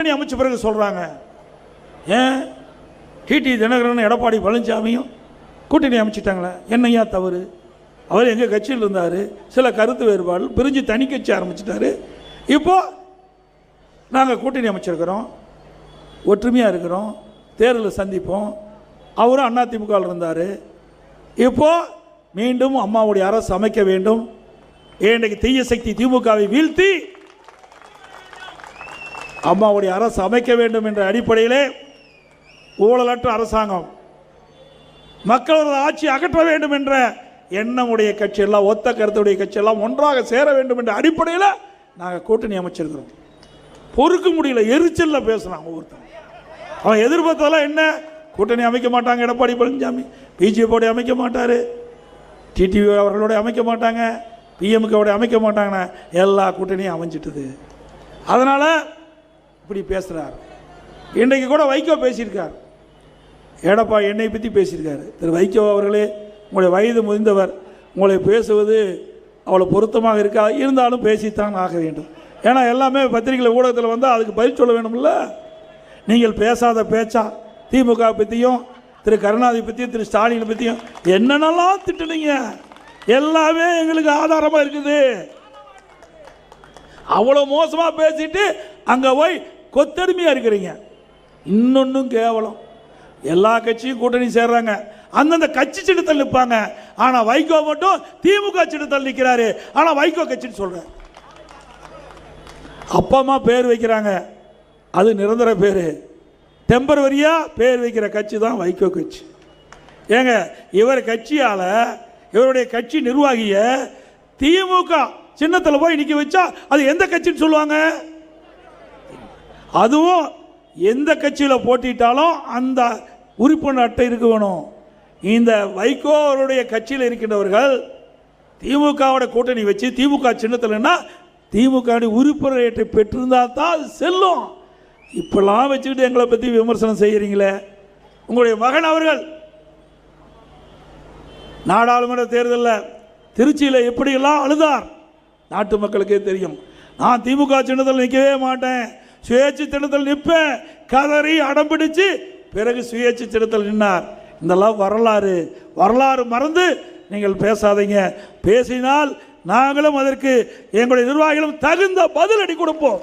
அமைச்ச பிறகு சொல்கிறாங்க, ஏன் டிடி தினகரன் எடப்பாடி பழனிசாமியும் கூட்டணி அமைச்சிட்டாங்களே, என்னையா தவறு? அவர் எங்கள் கட்சியில் இருந்தார், சில கருத்து வேறுபாடு பிரிஞ்சு தனி கட்சி ஆரம்பிச்சிட்டாரு. இப்போது நாங்கள் கூட்டணி அமைச்சிருக்கிறோம், ஒற்றுமையாக இருக்கிறோம், தேர்தலில் சந்திப்போம். அவரும் அதிமுகவில் இருந்தார். இப்போது மீண்டும் அம்மாவுடைய அரசு அமைக்க வேண்டும். இன்றைக்கு தீய சக்தி திமுகவை வீழ்த்தி அம்மாவுடைய அரசு அமைக்க வேண்டும் என்ற அடிப்படையிலே ஊழலற்ற அரசாங்கம், மக்களது ஆட்சி அகற்ற வேண்டும் என்ற எண்ணமுடைய கட்சியெல்லாம், ஒத்த கருத்துடைய கட்சியெல்லாம் ஒன்றாக சேர வேண்டும் என்ற அடிப்படையில் நாங்கள் கூட்டணி அமைச்சிருக்கிறோம். பொறுக்க முடியல, எரிச்சலில் பேசுகிறான் ஒவ்வொருத்தன். அவன் எதிர்பார்த்ததெல்லாம் என்ன? கூட்டணி அமைக்க மாட்டாங்க எடப்பாடி பழனிசாமி, பிஜேபியோட அமைக்க மாட்டார், டிடிவி அவர்களோட அமைக்க மாட்டாங்க, பிஎம்கோட அமைக்க மாட்டாங்கன்னா எல்லா கூட்டணியும் அமைஞ்சிட்டுது. அதனால் இப்படி பேசுகிறார். இன்றைக்கு கூட வைகோ பேசியிருக்கார், எடப்பாடி என்னை பற்றி பேசியிருக்காரு. திரு வைகோ அவர்களே, உங்களுடைய வயது முதிர்ந்தவர், உங்களை பேசுவது அவ்வளோ பொருத்தமாக இருக்கா, இருந்தாலும் பேசித்தான் ஆக வேண்டும். ஏன்னா எல்லாமே பத்திரிகை ஊடகத்தில் வந்தால் அதுக்கு பதில் சொல்ல வேணும்ல. நீங்கள் பேசாத பேச்சா திமுக பற்றியும் திரு கருணாநிதி பற்றியும் திரு ஸ்டாலினை பற்றியும் என்னென்னலாம் திட்டுனீங்க, எல்லாமே எங்களுக்கு ஆதாரமாக இருக்குது. அவ்வளோ மோசமாக பேசிட்டு அங்கே போய் கொத்தடிமையாக இருக்கிறீங்க. இன்னொன்றும் கேவலம், எல்லா கட்சியும் கூட்டணி சேர்றாங்க, அந்தந்த கட்சி சின்னத்தில் நிற்பாங்க. ஆனால் வைகோ மட்டும் திமுக சின்னத்தில் நிற்கிறாரு. ஆனால் வைகோ கட்சின்னு சொல்கிறார். அப்பா அம்மா பேர் வைக்கிறாங்க, அது நிரந்தர பேர். டெம்பரவரியாக பேர் வைக்கிற கட்சி தான் வைகோ கட்சி. ஏங்க, இவர் கட்சியால், இவருடைய கட்சி நிர்வாகிய திமுக சின்னத்தில் போய் நிற்க வச்சா அது எந்த கட்சின்னு சொல்லுவாங்க? அதுவும் எந்த கட்சியில் போட்டிட்டாலும் அந்த உறுப்பினர் அட்டை இருக்க வேணும். இந்த வைகோ அவருடைய கட்சியில் இருக்கின்றவர்கள் திமுகவோட கூட்டணி வச்சு திமுக சின்னத்தில்னா திமுக உறுப்பினர் அட்டை பெற்றிருந்தால் தான் அது செல்லும். இப்பெல்லாம் வச்சுக்கிட்டு எங்களை பற்றி விமர்சனம் செய்கிறீங்களே. உங்களுடைய மகன் அவர்கள் நாடாளுமன்ற தேர்தலில் திருச்சியில் எப்படியெல்லாம் அழுதார் நாட்டு மக்களுக்கே தெரியும். நான் திமுக சின்னத்தில் நிற்கவே மாட்டேன், சுயேட்சை சின்னத்தில் நிற்பேன், கதறி அடம் பிடிச்சு பிறகு சுயேட்சை சின்னத்தில் நின்னார். இதெல்லாம் வரலாறு மறந்து நீங்கள் பேசாதீங்க. பேசினால் நாங்களும் அதற்கு எங்களுடைய நிர்வாகிகளும் தகுந்த பதிலடி கொடுப்போம்.